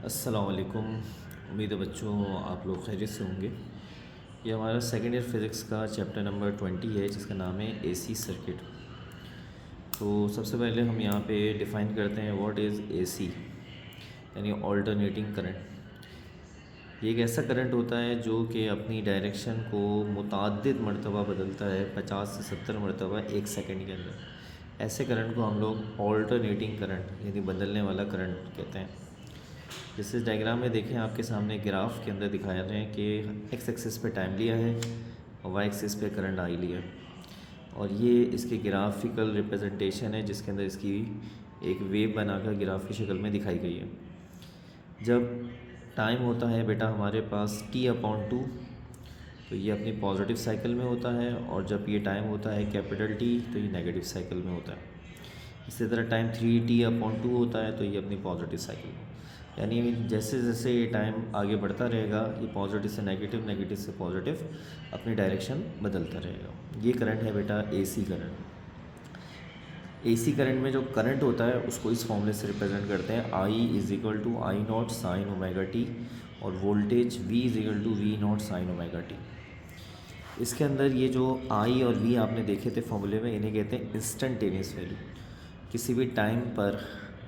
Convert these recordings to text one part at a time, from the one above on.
अस्सलाम वालेकुम। उम्मीद है बच्चों आप लोग खैरियत से होंगे। ये हमारा सेकेंड ईयर फिज़िक्स का चैप्टर नंबर 20 है जिसका नाम है एसी सर्किट। तो सबसे पहले हम यहाँ पे डिफ़ाइन करते हैं व्हाट इज़ एसी, यानी ऑल्टरनेटिंग करंट। ये एक ऐसा करंट होता है जो कि अपनी डायरेक्शन को मुतअद्दिद मरतबा बदलता है, 50 से 70 मरतबा एक सेकंड के अंदर। ऐसे करंट को हम लोग ऑल्टरनेटिंग करंट यानी बदलने वाला करंट कहते हैं। जैसे इस डायग्राम में देखें, आपके सामने ग्राफ के अंदर दिखाया रहे हैं कि एक्स एक्सिस पे टाइम लिया है और वाई एक्सिस पे करंट आई लिया है, और ये इसके ग्राफिकल रिप्रेजेंटेशन है जिसके अंदर इसकी एक वेव बनाकर ग्राफ की शक्ल में दिखाई गई है। जब टाइम होता है बेटा हमारे पास t/2, तो ये अपनी पॉजिटिव साइकिल में होता है, और जब ये टाइम होता है कैपिटल T तो ये नेगेटिव साइकिल में होता है। इसी तरह टाइम 3t/2 होता है तो ये अपनी पॉजिटिव साइकिल में, यानी जैसे जैसे ये टाइम आगे बढ़ता रहेगा ये पॉजिटिव से नेगेटिव, नेगेटिव से पॉजिटिव अपनी डायरेक्शन बदलता रहेगा। ये करंट है बेटा एसी करंट। एसी करंट में जो करंट होता है उसको इस फॉर्मूले से रिप्रेजेंट करते हैं, I = I0 sin ωt, और voltage V = V0 sin ωt। इसके अंदर ये जो I और V आपने देखे थे फॉर्मूले में, इन्हें कहते हैं इंस्टेंटेनियस वैल्यू। किसी भी टाइम पर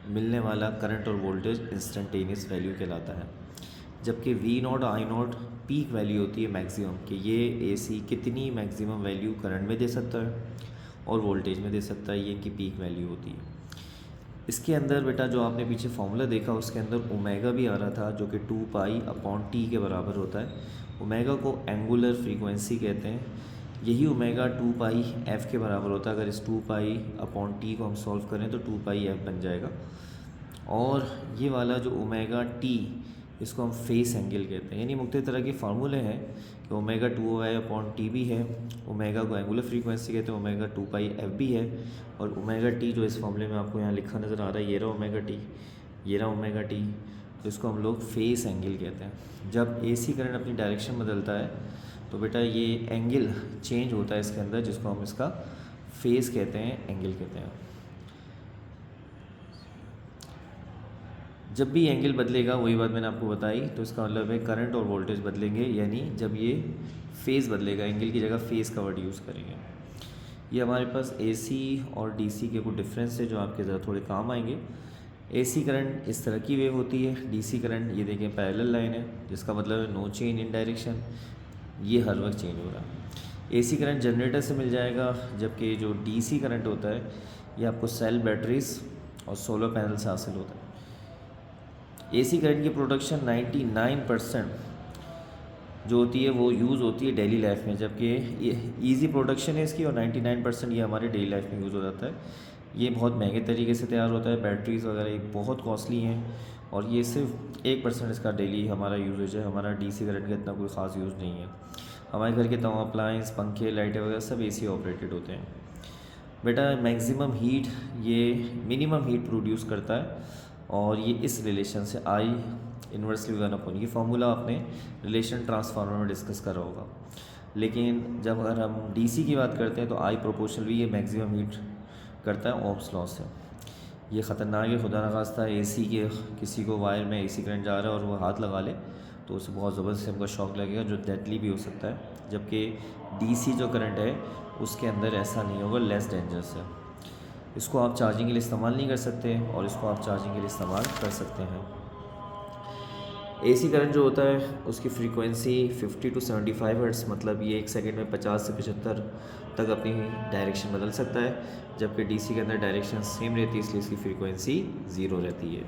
मिलने वाला करंट और वोल्टेज इंस्टेंटेनियस वैल्यू कहलाता है, जबकि V0 और I0 पीक वैल्यू होती है मैक्सिमम, कि ये एसी कितनी मैक्सिमम वैल्यू करंट में दे सकता है और वोल्टेज में दे सकता है, ये इनकी पीक वैल्यू होती है। इसके अंदर बेटा जो आपने पीछे फॉर्मूला देखा उसके अंदर ओमेगा भी आ रहा था जो कि 2π/T के बराबर होता है। ओमेगा को एंगुलर फ्रीक्वेंसी कहते हैं। यही ओमेगा 2πf के बराबर होता है। अगर इस 2π/T को हम सॉल्व करें तो 2πf बन जाएगा। और ये वाला जो ओमेगा टी, इसको हम फेस एंगल कहते हैं। यानी मुख्तलिफ तरह के फार्मूले हैं कि ओमेगा 2π/T भी है, ओमेगा को एंगुलर फ्रीक्वेंसी कहते हैं, ओमेगा 2πf भी है, और ओमेगा टी जो इस फार्मूले में आपको यहाँ लिखा नज़र आ रहा है, ये रहा ओमेगा टी, ये रहा ओमेगा टी, तो इसको हम लोग फेस एंगल कहते हैं। जब एसी करंट अपनी डायरेक्शन बदलता है तो बेटा ये एंगल चेंज होता है इसके अंदर, जिसको हम इसका फेस कहते हैं, एंगल कहते हैं। जब भी एंगल बदलेगा, वही बात मैंने आपको बताई, तो इसका मतलब है करंट और वोल्टेज बदलेंगे, यानी जब ये फेज़ बदलेगा, एंगल की जगह फेज़ का वर्ड यूज़ करेंगे। ये हमारे पास एसी और डीसी के कुछ डिफरेंस है जो आपके ज़रा थोड़े काम आएंगे। एसी करंट इस तरह की वेव होती है, डीसी करंट ये देखें पैरेलल लाइन है, जिसका मतलब है नो चेंज इन डायरेक्शन, ये हर वक्त चेंज हो रहा है। एसी करंट जनरेटर से मिल जाएगा, जबकि जो डीसी करंट होता है ये आपको सेल, बैटरीज और सोलर पैनल से हासिल होता है। एसी करंट की प्रोडक्शन 99% जो होती है वो यूज़ होती है डेली लाइफ में, जबकि ये ईजी प्रोडक्शन है इसकी, और 99% ये हमारे डेली लाइफ में यूज़ हो जाता है। ये बहुत महंगे तरीके से तैयार होता है, बैटरीज़ वगैरह ये बहुत कॉस्टली हैं, और ये सिर्फ 1% इसका डेली हमारा यूजेज है। हमारा डीसी करंट का इतना कोई ख़ास यूज़ नहीं है। हमारे घर के तमाम अप्लायंस, पंखे, लाइटें वगैरह सब एसी ऑपरेटेड होते हैं। बेटा मैक्सिमम हीट ये मिनिमम हीट प्रोड्यूस करता है, और ये इस रिलेशन से आई इन्वर्सली 1/, ये फार्मूला आपने रिलेशन ट्रांसफार्मर में डिस्कस करा होगा। लेकिन जब अगर हम डीसी की बात करते हैं तो आई प्रोपोर्शनल भी ये मैक्सिमम हीट करता है ओम्स लॉ से। ये ख़तरनाक है, खुदा न खास्ता एसी के किसी को वायर में एसी करंट जा रहा है और वो हाथ लगा ले तो उसे बहुत ज़बरदस्त किस्म का शॉक लगेगा जो डेडली भी हो सकता है, जबकि डीसी जो करंट है उसके अंदर ऐसा नहीं होगा, लेस डेंजरस है। इसको आप चार्जिंग के लिए इस्तेमाल नहीं कर सकते और इसको आप चार्जिंग के लिए इस्तेमाल कर सकते हैं। एसी करंट जो होता है उसकी फ्रीक्वेंसी 50 to 75 हर्ट्ज़, मतलब ये एक सेकंड में 50 से 75 तक अपनी डायरेक्शन बदल सकता है, जबकि डीसी के अंदर डायरेक्शन सेम रहती है, इसलिए इसकी फ्रीक्वेंसी 0 रहती है।